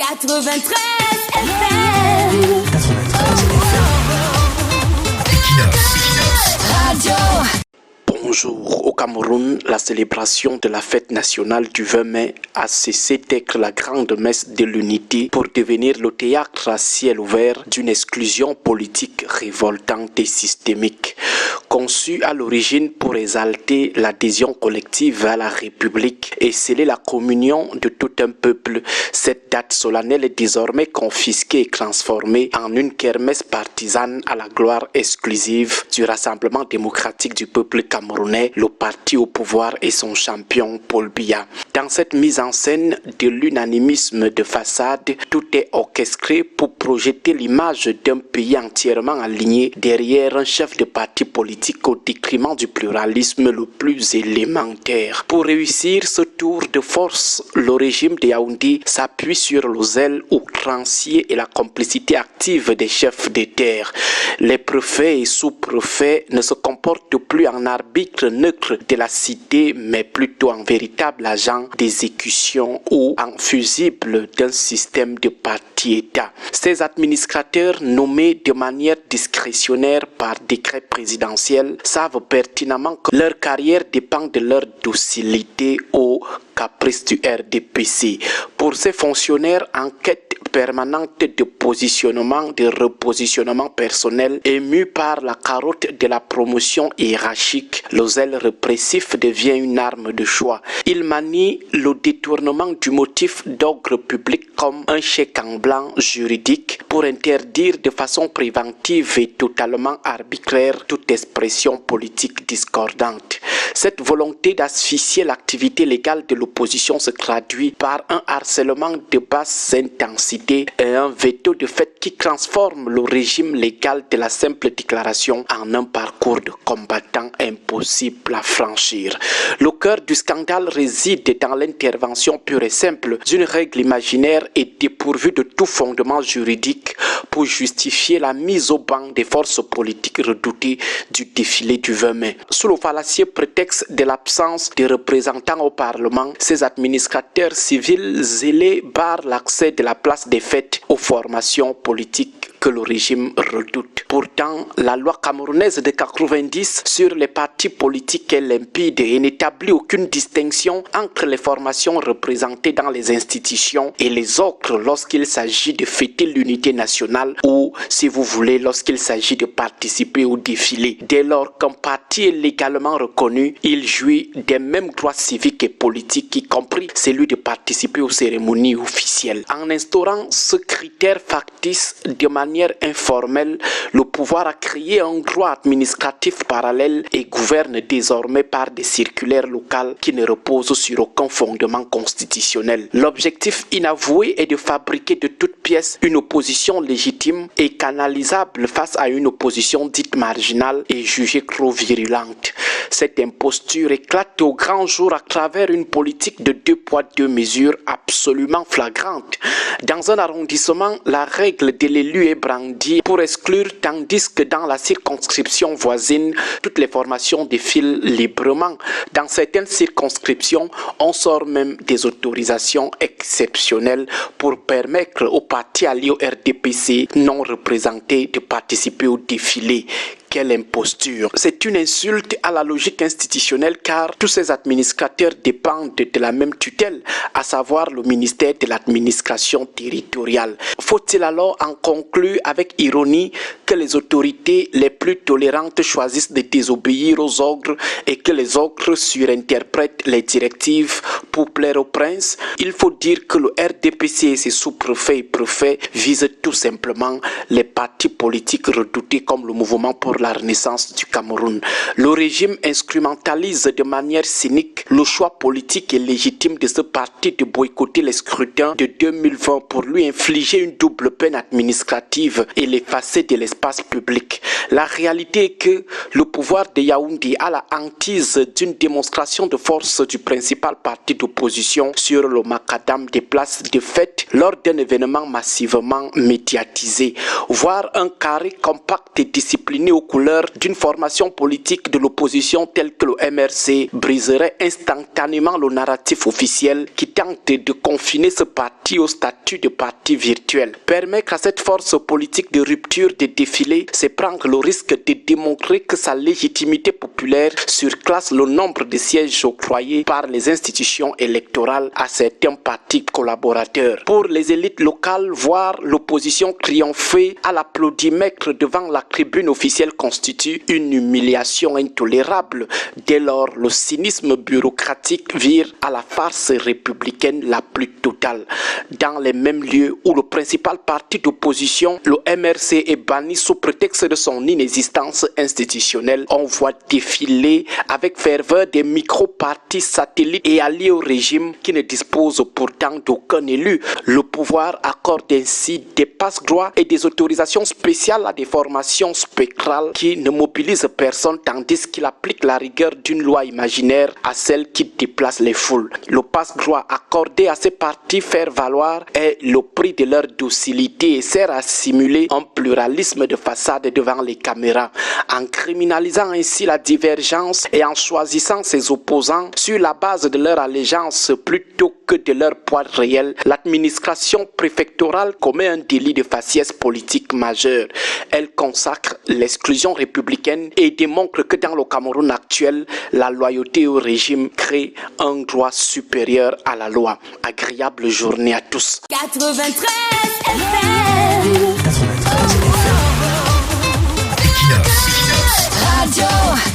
93 FM. 93 FM. Equinox Radio. Bonjour. Au Cameroun, la célébration de la fête nationale du 20 mai a cessé d'être la grande messe de l'unité pour devenir le théâtre à ciel ouvert d'une exclusion politique révoltante et systémique. Conçue à l'origine pour exalter l'adhésion collective à la République et sceller la communion de tout un peuple, cette date solennelle est désormais confisquée et transformée en une kermesse partisane à la gloire exclusive du Rassemblement démocratique du peuple camerounais, le parti au pouvoir et son champion Paul Biya. Dans cette mise en scène de l'unanimisme de façade, tout est orchestré pour projeter l'image d'un pays entièrement aligné derrière un chef de parti politique au détriment du pluralisme le plus élémentaire. Pour réussir ce tour de force, le régime de Yaoundé s'appuie sur le zèle outrancier et la complicité active des chefs de terre. Les préfets et sous-préfets ne se comportent plus en arbitre neutre de la cité, mais plutôt en véritable agent d'exécution ou en fusible d'un système de parti-État. Ces administrateurs nommés de manière discrétionnaire par décret présidentiel savent pertinemment que leur carrière dépend de leur docilité au caprice du RDPC. Pour ces fonctionnaires en quête permanente de positionnement, de repositionnement personnel, émus par la carotte de la promotion hiérarchique, le zèle répressif devient une arme de choix. Il manie le détournement du motif d'ordre public comme un chèque en blanc juridique pour interdire de façon préventive et totalement arbitraire toute expression politique discordante. Cette volonté d'asphyxier l'activité légale de l'opposition se traduit par un harcèlement de basse intensité et un veto de fait qui transforme le régime légal de la simple déclaration en un parcours de combattant impossible à franchir. Le cœur du scandale réside dans l'intervention pure et simple d'une règle imaginaire et dépourvue de tout fondement juridique pour justifier la mise au banc des forces politiques redoutées du défilé du 20 mai. Sous le fallacieux prétexte de l'absence de représentants au Parlement, ces administrateurs civils zélés barrent l'accès de la place des fêtes aux formations politiques que le régime redoute. Pourtant, la loi camerounaise de 90 sur les partis politiques est limpide et n'établit aucune distinction entre les formations représentées dans les institutions et les autres lorsqu'il s'agit de fêter l'unité nationale ou, si vous voulez, lorsqu'il s'agit de participer au défilé. Dès lors qu'un parti est légalement reconnu, il jouit des mêmes droits civiques et politiques, y compris celui de participer aux cérémonies officielles. En instaurant ce critère factice de manière informelle, le pouvoir a créé un droit administratif parallèle et gouverne désormais par des circulaires locales qui ne reposent sur aucun fondement constitutionnel. L'objectif inavoué est de fabriquer de toutes pièces une opposition légitime et canalisable face à une opposition dite marginale et jugée trop virulente. Cette imposture éclate au grand jour à travers une politique de 2 poids 2 mesures absolument flagrante. Dans un arrondissement, la règle de l'élu est brandie pour exclure, tandis que dans la circonscription voisine, toutes les formations défilent librement. Dans certaines circonscriptions, on sort même des autorisations exceptionnelles pour permettre aux partis alliés au RDPC non représentés de participer au défilé. Quelle imposture! C'est une insulte à la logique institutionnelle car tous ces administrateurs dépendent de la même tutelle, à savoir le ministère de l'administration territoriale. Faut-il alors en conclure avec ironie que les autorités les plus tolérantes choisissent de désobéir aux ordres et que les autres surinterprètent les directives pour plaire au prince? Il faut dire que le RDPC et ses sous-préfets et préfets visent tout simplement les partis politiques redoutés comme le mouvement pour la renaissance du Cameroun. Le régime instrumentalise de manière cynique le choix politique et légitime de ce parti de boycotter les scrutins de 2020 pour lui infliger une double peine administrative et l'effacer de l'espace public. La réalité est que le pouvoir de Yaoundé a la hantise d'une démonstration de force du principal parti d'opposition sur le macadam des places de fête lors d'un événement massivement médiatisé. Voir un carré compact et discipliné au couleurs d'une formation politique de l'opposition telle que le MRC briserait instantanément le narratif officiel qui tente de confiner ce parti au statut de parti virtuel. Permettre à cette force politique de rupture de défiler, c'est prendre le risque de démontrer que sa légitimité populaire surclasse le nombre de sièges octroyés par les institutions électorales à certains partis collaborateurs. Pour les élites locales, voir l'opposition triompher à l'applaudimètre devant la tribune officielle constitue une humiliation intolérable. Dès lors, le cynisme bureaucratique vire à la farce républicaine la plus totale. Dans les mêmes lieux où le principal parti d'opposition, le MRC, est banni sous prétexte de son inexistence institutionnelle, on voit défiler avec ferveur des micro-partis satellites et alliés au régime qui ne disposent pourtant d'aucun élu. Le pouvoir accorde ainsi des passe-droits et des autorisations spéciales à des formations spectrales qui ne mobilisent personne tandis qu'il applique la rigueur d'une loi imaginaire à celle qui déplace les foules. Le passe-droit accordé à ces partis faire valoir est le prix de leur docilité et sert à simuler un pluralisme de façade devant les caméras. En criminalisant ainsi la divergence et en choisissant ses opposants sur la base de leur allégeance plutôt que de leur poids réel, l'administration préfectorale commet un délit de faciès politique majeur. Elle consacre l'exclusion républicaine et démontre que dans le Cameroun actuel, la loyauté au régime crée un droit supérieur à la loi. Agréable journée à tous. 93 FM. 93 FM. Equinox. Radio.